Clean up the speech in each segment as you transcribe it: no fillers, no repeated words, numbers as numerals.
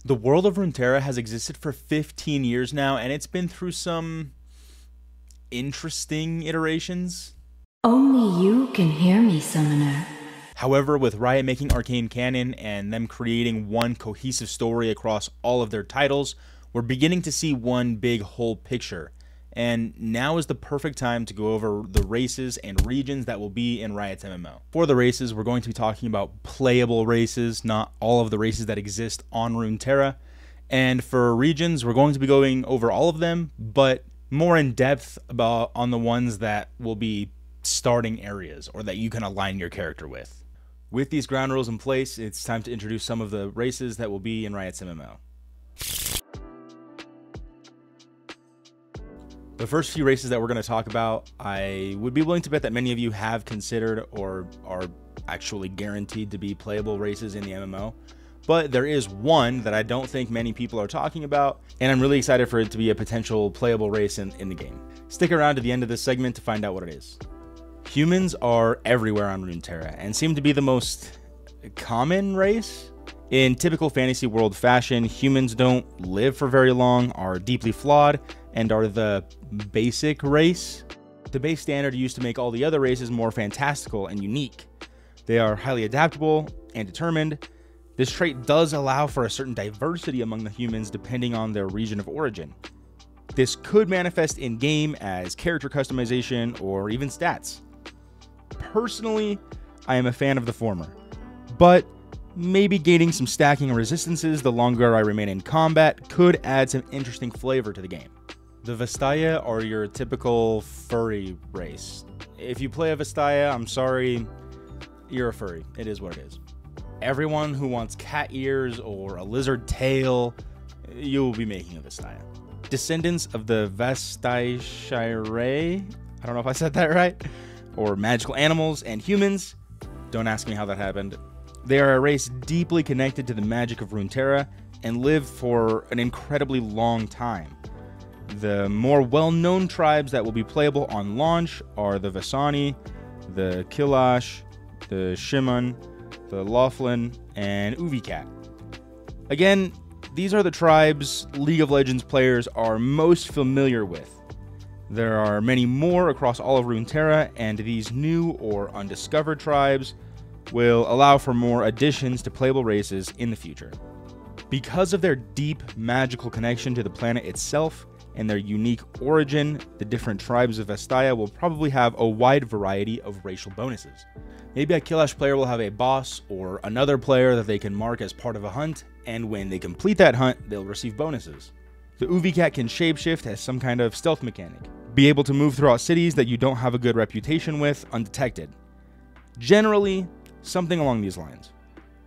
The world of Runeterra has existed for 15 years now, and it's been through some interesting iterations. Only you can hear me, Summoner. However, with Riot making Arcane canon and them creating one cohesive story across all of their titles, we're beginning to see one big whole picture. And now is the perfect time to go over the races and regions that will be in Riot's MMO. For the races, we're going to be talking about playable races, not all of the races that exist on Runeterra. And for regions, we're going to be going over all of them, but more in depth on the ones that will be starting areas or that you can align your character with. With these ground rules in place, it's time to introduce some of the races that will be in Riot's MMO. The first few races that we're going to talk about, I would be willing to bet that many of you have considered or are actually guaranteed to be playable races in the MMO. But there is one that I don't think many people are talking about, and I'm really excited for it to be a potential playable race in the game. Stick around to the end of this segment to find out what it is. Humans are everywhere on Runeterra and seem to be the most common race. In typical fantasy world fashion, humans don't live for very long, are deeply flawed, and are the basic race. The base standard used to make all the other races more fantastical and unique. They are highly adaptable and determined. This trait does allow for a certain diversity among the humans depending on their region of origin. This could manifest in-game as character customization or even stats. Personally, I am a fan of the former, but maybe gaining some stacking resistances the longer I remain in combat could add some interesting flavor to the game. The Vestaya are your typical furry race. If you play a Vestaya, I'm sorry, you're a furry. It is what it is. Everyone who wants cat ears or a lizard tail, you will be making a Vestaya. Descendants of the Vestashire, I don't know if I said that right, or magical animals and humans, don't ask me how that happened. They are a race deeply connected to the magic of Runeterra and live for an incredibly long time. The more well-known tribes that will be playable on launch are the Vasani, the Kilash, the Shimon, the Laughlin, and Uvicat. Again, these are the tribes League of Legends players are most familiar with. There are many more across all of Runeterra, and these new or undiscovered tribes will allow for more additions to playable races in the future. Because of their deep magical connection to the planet itself and their unique origin, the different tribes of Vestaya will probably have a wide variety of racial bonuses. Maybe a Kilash player will have a boss or another player that they can mark as part of a hunt, and when they complete that hunt, they'll receive bonuses. The Uvicat can shapeshift as some kind of stealth mechanic, be able to move throughout cities that you don't have a good reputation with undetected. Generally, something along these lines.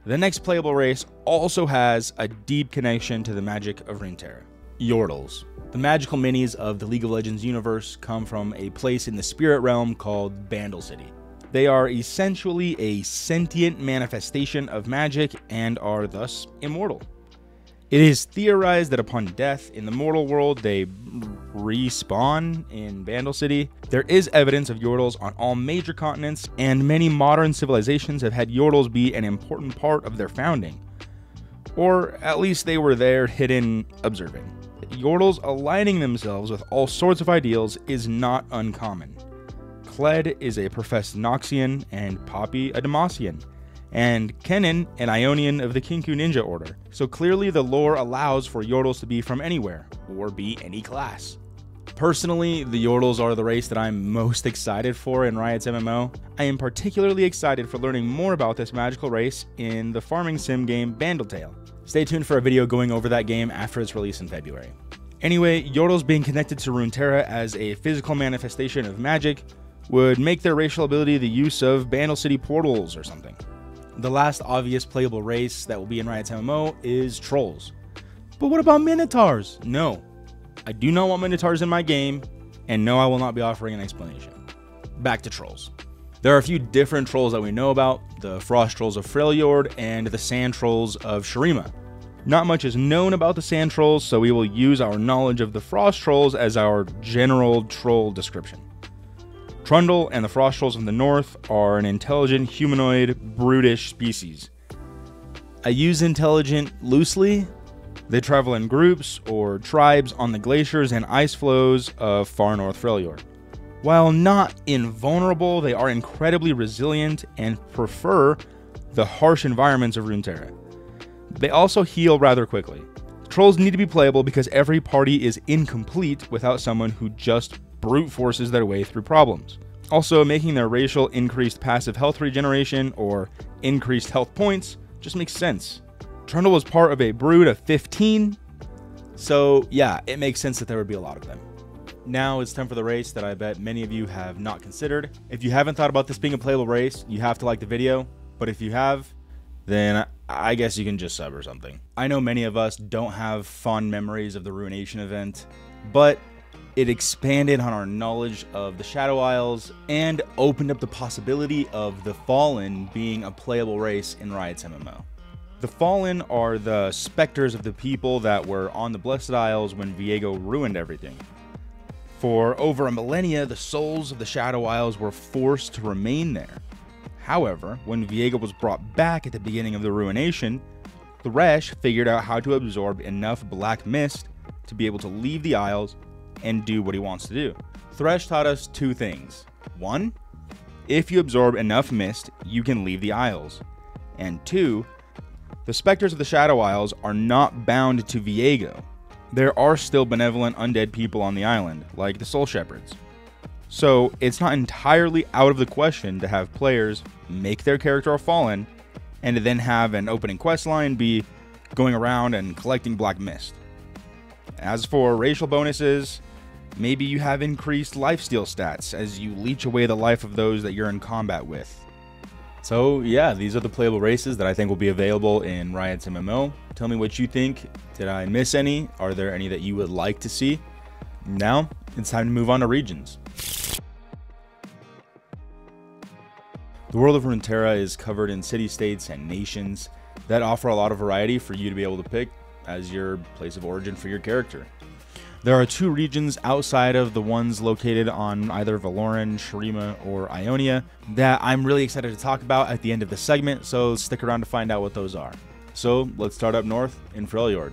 The next playable race also has a deep connection to the magic of Runeterra. Yordles. The magical minis of the League of Legends universe come from a place in the spirit realm called Bandle City. They are essentially a sentient manifestation of magic and are thus immortal. It is theorized that upon death in the mortal world, they respawn in Bandle City. There is evidence of Yordles on all major continents, and many modern civilizations have had Yordles be an important part of their founding. Or at least they were there hidden observing. Yordles aligning themselves with all sorts of ideals is not uncommon. Kled is a professed Noxian, and Poppy a Demacian, and Kennen an Ionian of the Kinku Ninja Order. So clearly the lore allows for Yordles to be from anywhere, or be any class. Personally, the Yordles are the race that I'm most excited for in Riot's MMO. I am particularly excited for learning more about this magical race in the farming sim game Bandletale. Stay tuned for a video going over that game after its release in February. Anyway, Yordles being connected to Runeterra as a physical manifestation of magic would make their racial ability the use of Bandle City portals or something. The last obvious playable race that will be in Riot's MMO is Trolls. But what about Minotaurs? No, I do not want Minotaurs in my game, and no, I will not be offering an explanation. Back to Trolls. There are a few different trolls that we know about, the Frost Trolls of Freljord and the Sand Trolls of Shurima. Not much is known about the Sand Trolls, so we will use our knowledge of the Frost Trolls as our general troll description. Trundle and the Frost Trolls from the north are an intelligent, humanoid, brutish species. I use intelligent loosely. They travel in groups or tribes on the glaciers and ice flows of far north Freljord. While not invulnerable, they are incredibly resilient and prefer the harsh environments of Runeterra. They also heal rather quickly. Trolls need to be playable because every party is incomplete without someone who just brute forces their way through problems. Also, making their racial increased passive health regeneration or increased health points just makes sense. Trundle was part of a brood of 15, so yeah, it makes sense that there would be a lot of them. Now it's time for the race that I bet many of you have not considered. If you haven't thought about this being a playable race, you have to like the video, but if you have, then I guess you can just sub or something. I know many of us don't have fond memories of the Ruination event, but it expanded on our knowledge of the Shadow Isles and opened up the possibility of the Fallen being a playable race in Riot's MMO. The Fallen are the specters of the people that were on the Blessed Isles when Viego ruined everything. For over a millennia, the souls of the Shadow Isles were forced to remain there. However, when Viego was brought back at the beginning of the Ruination, Thresh figured out how to absorb enough black mist to be able to leave the Isles and do what he wants to do. Thresh taught us two things. One, if you absorb enough mist, you can leave the Isles. And two, the specters of the Shadow Isles are not bound to Viego. There are still benevolent undead people on the island, like the Soul Shepherds. So it's not entirely out of the question to have players make their character a Fallen and to then have an opening questline be going around and collecting black mist. As for racial bonuses, maybe you have increased lifesteal stats as you leech away the life of those that you're in combat with. So yeah, these are the playable races that I think will be available in Riot's MMO. Tell me what you think. Did I miss any? Are there any that you would like to see? Now, it's time to move on to regions. The world of Runeterra is covered in city-states and nations that offer a lot of variety for you to be able to pick as your place of origin for your character. There are two regions outside of the ones located on either Valoran, Shurima, or Ionia that I'm really excited to talk about at the end of the segment, so stick around to find out what those are. So let's start up north in Freljord.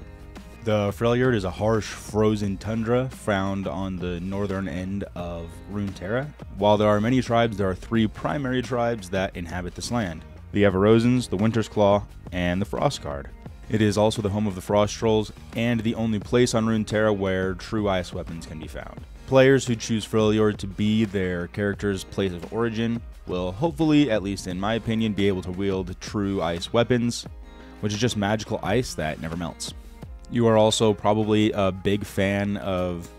The Freljord is a harsh, frozen tundra found on the northern end of Runeterra. While there are many tribes, there are three primary tribes that inhabit this land: the Everosans, the Winter's Claw, and the Frostguard. It is also the home of the Frost Trolls, and the only place on Runeterra where true ice weapons can be found. Players who choose Freljord to be their character's place of origin will hopefully, at least in my opinion, be able to wield true ice weapons, which is just magical ice that never melts. You are also probably a big fan of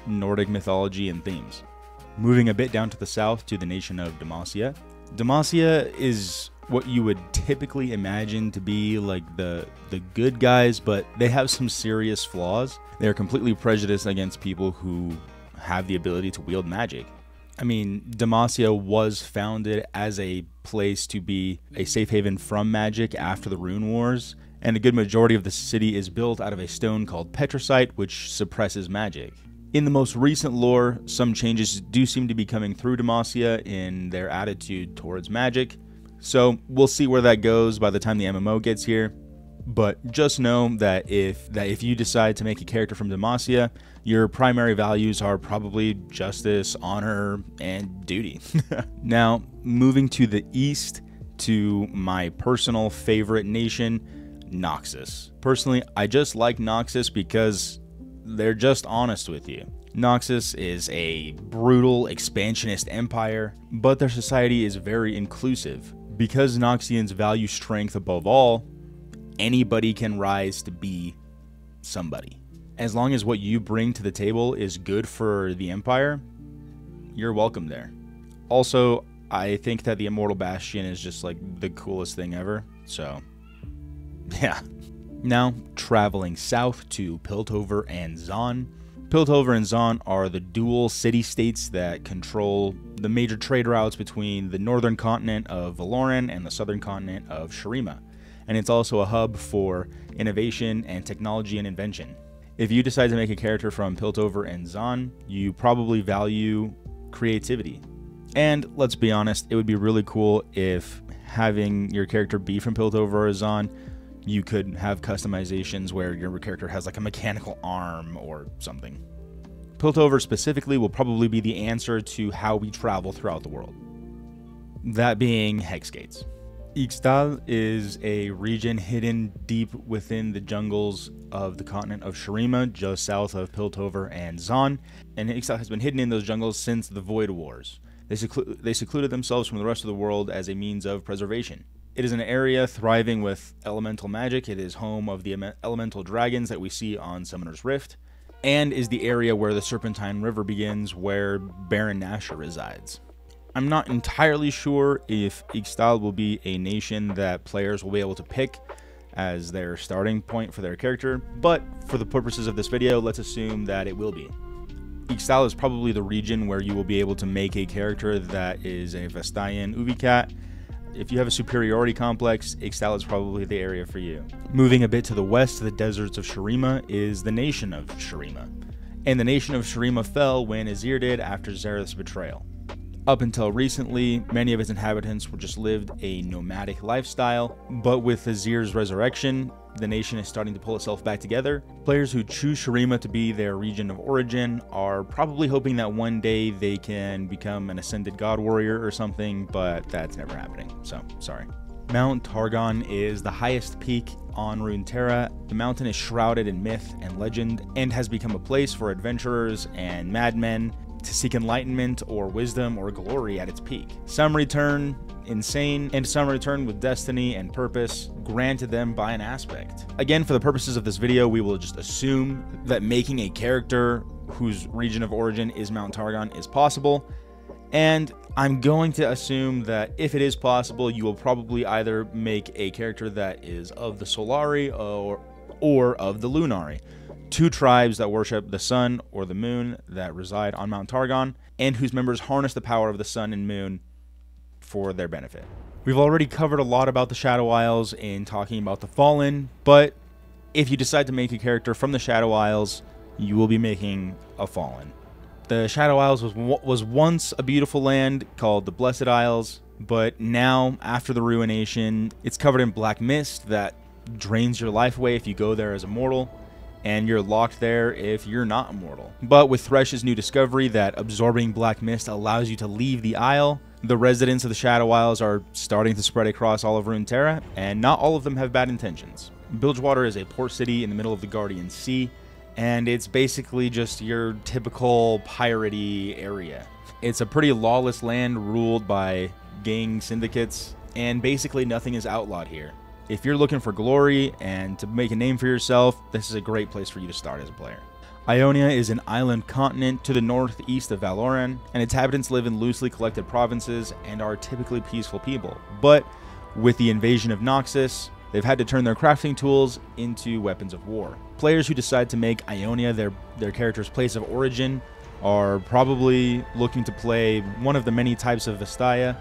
Nordic mythology and themes. Moving a bit down to the south to the nation of Demacia. Demacia is what you would typically imagine to be like the good guys, but they have some serious flaws. They are completely prejudiced against people who have the ability to wield magic. I mean, Demacia was founded as a place to be a safe haven from magic after the Rune Wars, and a good majority of the city is built out of a stone called Petricite, which suppresses magic. In the most recent lore, some changes do seem to be coming through Demacia in their attitude towards magic, so we'll see where that goes by the time the MMO gets here. But just know that if you decide to make a character from Demacia, your primary values are probably justice, honor, and duty. Now, moving to the east to my personal favorite nation, Noxus. Personally, I just like Noxus because they're just honest with you. Noxus is a brutal, expansionist empire, but their society is very inclusive. Because Noxians value strength above all, anybody can rise to be somebody. As long as what you bring to the table is good for the Empire, you're welcome there. Also, I think that the Immortal Bastion is just like the coolest thing ever, so yeah. Now, traveling south to Piltover and Zaun. Piltover and Zaun are the dual city-states that control the major trade routes between the northern continent of Valoran and the southern continent of Shurima, and it's also a hub for innovation and technology and invention. If you decide to make a character from Piltover and Zaun, you probably value creativity. And let's be honest, it would be really cool if having your character be from Piltover or Zaun You could have customizations where your character has like a mechanical arm or something. Piltover specifically will probably be the answer to how we travel throughout the world. That being Hex Gates. Ixtal is a region hidden deep within the jungles of the continent of Shurima, just south of Piltover and Zon, and Ixtal has been hidden in those jungles since the Void Wars. They secluded themselves from the rest of the world as a means of preservation. It is an area thriving with elemental magic. It is home of the elemental dragons that we see on Summoner's Rift, and is the area where the Serpentine River begins, where Baron Nashor resides. I'm not entirely sure if Ixtal will be a nation that players will be able to pick as their starting point for their character, but for the purposes of this video, let's assume that it will be. Ixtal is probably the region where you will be able to make a character that is a Vestayan Uvicat. If you have a superiority complex, Ixtal is probably the area for you. Moving a bit to the west, to the deserts of Shurima, is the nation of Shurima. And the nation of Shurima fell when Azir did after Xerath's betrayal. Up until recently, many of its inhabitants just lived a nomadic lifestyle, but with Azir's resurrection, the nation is starting to pull itself back together. Players who choose Shurima to be their region of origin are probably hoping that one day they can become an ascended god warrior or something, but that's never happening, so sorry. Mount Targon is the highest peak on Runeterra. The mountain is shrouded in myth and legend and has become a place for adventurers and madmen to seek enlightenment or wisdom or glory at its peak. Some return insane, and some return with destiny and purpose granted them by an aspect. Again, for the purposes of this video, we will just assume that making a character whose region of origin is Mount Targon is possible, and I'm going to assume that if it is possible, you will probably either make a character that is of the Solari or of the Lunari, two tribes that worship the sun or the moon that reside on Mount Targon, and whose members harness the power of the sun and moon for their benefit. We've already covered a lot about the Shadow Isles in talking about the Fallen, but if you decide to make a character from the Shadow Isles, you will be making a Fallen. The Shadow Isles was once a beautiful land called the Blessed Isles, but now, after the ruination, it's covered in black mist that drains your life away if you go there as a mortal, and you're locked there if you're not immortal. But with Thresh's new discovery that absorbing black mist allows you to leave the isle, the residents of the Shadow Isles are starting to spread across all of Runeterra, and not all of them have bad intentions. Bilgewater is a port city in the middle of the Guardian Sea, and it's basically just your typical piratey area. It's a pretty lawless land ruled by gang syndicates, and basically nothing is outlawed here. If you're looking for glory and to make a name for yourself, this is a great place for you to start as a player. Ionia is an island continent to the northeast of Valoran, and its inhabitants live in loosely collected provinces and are typically peaceful people. But with the invasion of Noxus, they've had to turn their crafting tools into weapons of war. Players who decide to make Ionia their character's place of origin are probably looking to play one of the many types of Vestaya,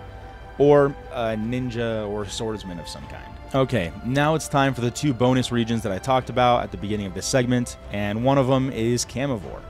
or a ninja or swordsman of some kind. Okay, now it's time for the two bonus regions that I talked about at the beginning of this segment, and one of them is Camivore.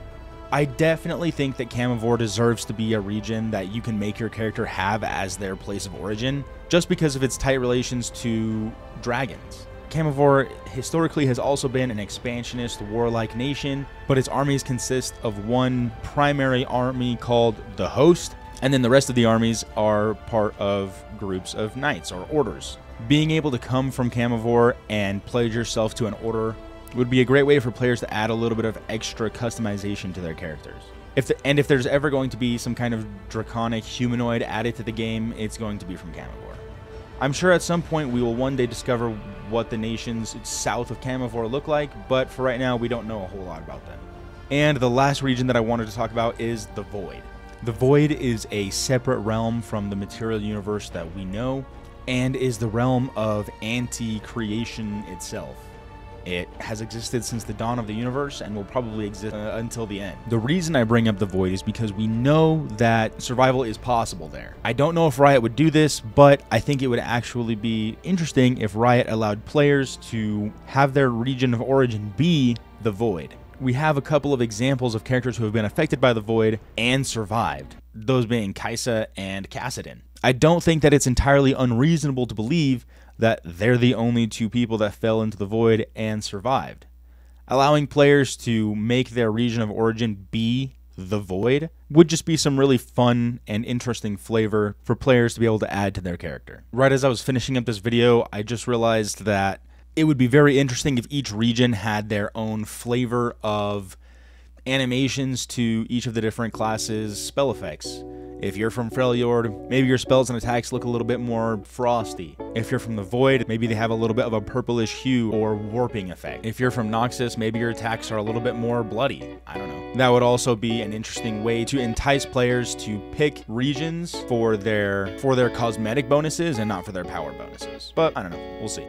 I definitely think that Camivore deserves to be a region that you can make your character have as their place of origin, just because of its tight relations to dragons. Camivore historically has also been an expansionist, warlike nation, but its armies consist of one primary army called the Host, and then the rest of the armies are part of groups of knights or orders. Being able to come from Camivore and pledge yourself to an order would be a great way for players to add a little bit of extra customization to their characters. If there's ever going to be some kind of draconic humanoid added to the game, it's going to be from Camivore. I'm sure at some point we will one day discover what the nations south of Camivore look like, but for right now we don't know a whole lot about them. And the last region that I wanted to talk about is the Void. The Void is a separate realm from the material universe that we know, and is the realm of anti-creation itself. It has existed since the dawn of the universe and will probably exist until the end. The reason I bring up the Void is because we know that survival is possible there. I don't know if Riot would do this, but I think it would actually be interesting if Riot allowed players to have their region of origin be the Void. We have a couple of examples of characters who have been affected by the Void and survived, those being Kaisa and Kassadin. I don't think that it's entirely unreasonable to believe that they're the only two people that fell into the void and survived. Allowing players to make their region of origin be the void would just be some really fun and interesting flavor for players to be able to add to their character. Right as I was finishing up this video, I just realized that it would be very interesting if each region had their own flavor of animations to each of the different classes' spell effects. If you're from Freljord, maybe your spells and attacks look a little bit more frosty. If you're from the Void, maybe they have a little bit of a purplish hue or warping effect. If you're from Noxus, maybe your attacks are a little bit more bloody. I don't know. That would also be an interesting way to entice players to pick regions for their cosmetic bonuses and not for their power bonuses. But I don't know. We'll see.